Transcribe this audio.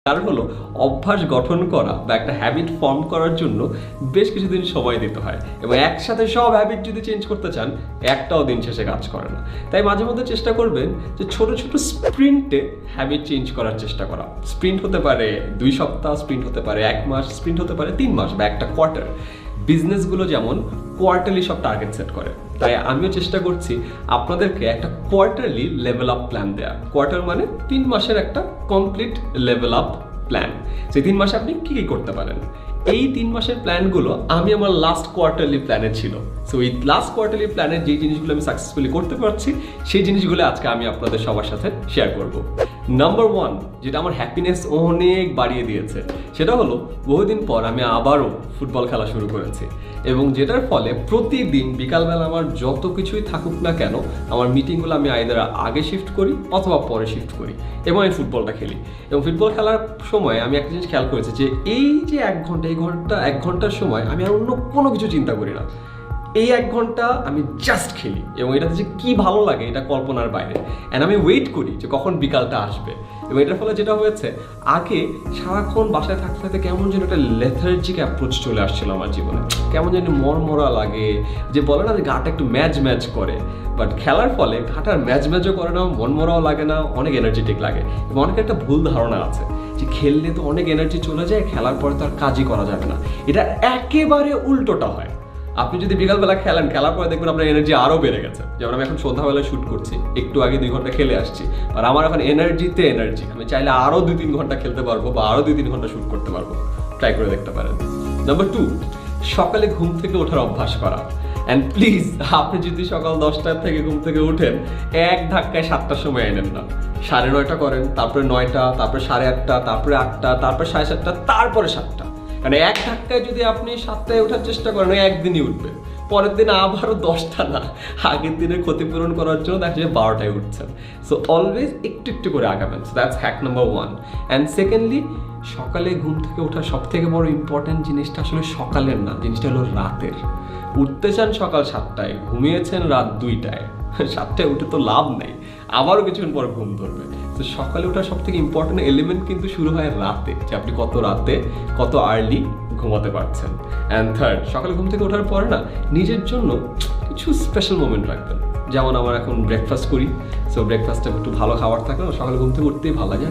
কারণ হলো অভ্যাস গঠন করা বা একটা হ্যাবিট ফর্ম করার জন্য বেশ কিছুদিন সময় দিতে হয় এবং একসাথে সব হ্যাবিট যদি চেঞ্জ করতে চান একটাও দিন শেষে কাজ করে না। তাই মাঝে মধ্যে চেষ্টা করবেন যে ছোট ছোট স্প্রিন্টে হ্যাবিট চেঞ্জ করার চেষ্টা করা। স্প্রিন্ট হতে পারে 2 সপ্তাহ, স্প্রিন্ট হতে পারে 1 মাস, স্প্রিন্ট হতে পারে 3 মাস বা একটা কোয়ার্টার। বিজনেসগুলো যেমন কোয়ার্টারলি সব টার্গেট সেট করে, তাই আমিও চেষ্টা করছি আপনাদেরকে একটা কোয়ার্টারলি লেভেল আপ প্ল্যান দেওয়া। কোয়ার্টার মানে 3 মাসের একটা কমপ্লিট লেভেল আপ প্ল্যান। সেই 3 মাসে আপনি কি কি করতে পারেন। এই 3 মাসের প্ল্যানগুলো আমি আমার লাস্ট কোয়ার্টারলি প্ল্যানে ছিল। সো এই লাস্ট কোয়ার্টারলি প্ল্যানের যে জিনিসগুলো আমি সাকসেসফুলি করতে পারছি সেই জিনিসগুলো আজকে আমি আপনাদের সবার সাথে শেয়ার করব। নাম্বার 1 যেটা আমার হ্যাপিনেস অনেক বাড়িয়ে দিয়েছে সেটা হলো বহুদিন পর আমি আবারও ফুটবল খেলা শুরু করেছি এবং যেটার ফলে প্রতিদিন বিকালবেলা আমার যত কিছুই থাকুক না কেন আমার মিটিংগুলো আমি আইদার আগে শিফট করি অথবা পরে শিফট করি এবং আমি ফুটবলটা খেলি। এবং ফুটবল খেলার সময় আমি একটা জিনিস খেয়াল করেছি যে এই যে 1 ঘন্টার সময় আমি আর অন্য কোনো কিছু চিন্তা করি না। এই 1 ঘন্টা আমি জাস্ট খেলি এবং এটাতে যে কী ভালো লাগে এটা কল্পনার বাইরে। অ্যান্ড আমি ওয়েট করি যে কখন বিকালটা আসবে। এবং এটার ফলে যেটা হয়েছে আগে সারাক্ষণ বাসায় থাকতে থাকতে কেমন যেন একটা লেথার্জিক অ্যাপ্রোচ চলে আসছিল আমার জীবনে, কেমন যেন মরমরা লাগে, যে বলে না যে গাটা একটু ম্যাচ করে। বাট খেলার ফলে গাটার ম্যাচও করে না, মনমরাও লাগে না, অনেক এনার্জেটিক লাগে। এবং অনেকের একটা ভুল ধারণা আছে যে খেললে তো অনেক এনার্জি চলে যায়, খেলার পরে তো আর কাজই করা যাবে না। এটা একেবারে উল্টোটা হয়। আপনি যদি বিকালবেলা খেলেন, খেলার পরে দেখবেন আপনার এনার্জি আরও বেড়ে গেছে। যেমন আমি এখন সন্ধ্যাবেলায় শ্যুট করছি, একটু আগে 2 ঘন্টা খেলে আসছি, আর আমার এখন এনার্জিতে এনার্জি। আমি চাইলে আরও 2-3 ঘন্টা খেলতে পারবো বা আরও 2-3 ঘন্টা শ্যুট করতে পারবো। ট্রাই করে দেখতে পারেন। নাম্বার 2, সকালে ঘুম থেকে ওঠার অভ্যাস করা। অ্যান্ড প্লিজ আপনি যদি সকাল 10টার থেকে ঘুম থেকে উঠেন এক ধাক্কায় 7টার সময় এনেন না, 9:30 করেন, তারপরে 9টা, তারপরে 8:30, তারপরে 8টা, তারপরে 7:30, তারপরে 7টা। কারণ এক ধাক্কায় যদি আপনি 7টায় ওঠার চেষ্টা করেন একদিনই উঠবেন, পরের দিন আবারও 10টা না, আগের দিনের ক্ষতিপূরণ করার জন্য দেখা যায় 12টায় উঠছেন। সো অলওয়েজ একটু একটু করে আগাবেন। So that's hack number 1। And secondly, সকালে ঘুম থেকে ওঠার সব থেকে বড় ইম্পর্টেন্ট জিনিসটা আসলে সকালের না, জিনিসটা হলো রাতের। উঠতে চান সকাল 7টায়, ঘুমিয়েছেন রাত 2টায়, 7টায় উঠে তো লাভ নেই, আবারও কিছুক্ষণ পর ঘুম ধরবে। তো সকালে ওঠার সব থেকে ইম্পর্টেন্ট এলিমেন্ট কিন্তু শুরু হয় রাতে, যে আপনি কত রাতে কত আর্লি ঘুমাতে পারছেন। অ্যান্ড থার্ড, সকালে ঘুম থেকে ওঠার পরে না নিজের জন্য কিছু স্পেশাল মোমেন্ট রাখবেন। যেমন আমার এখন ব্রেকফাস্ট করি, সো ব্রেকফাস্টে একটু ভালো খাবার থাকলে সকালে ঘুম থেকে উঠতেই ভালো লাগে।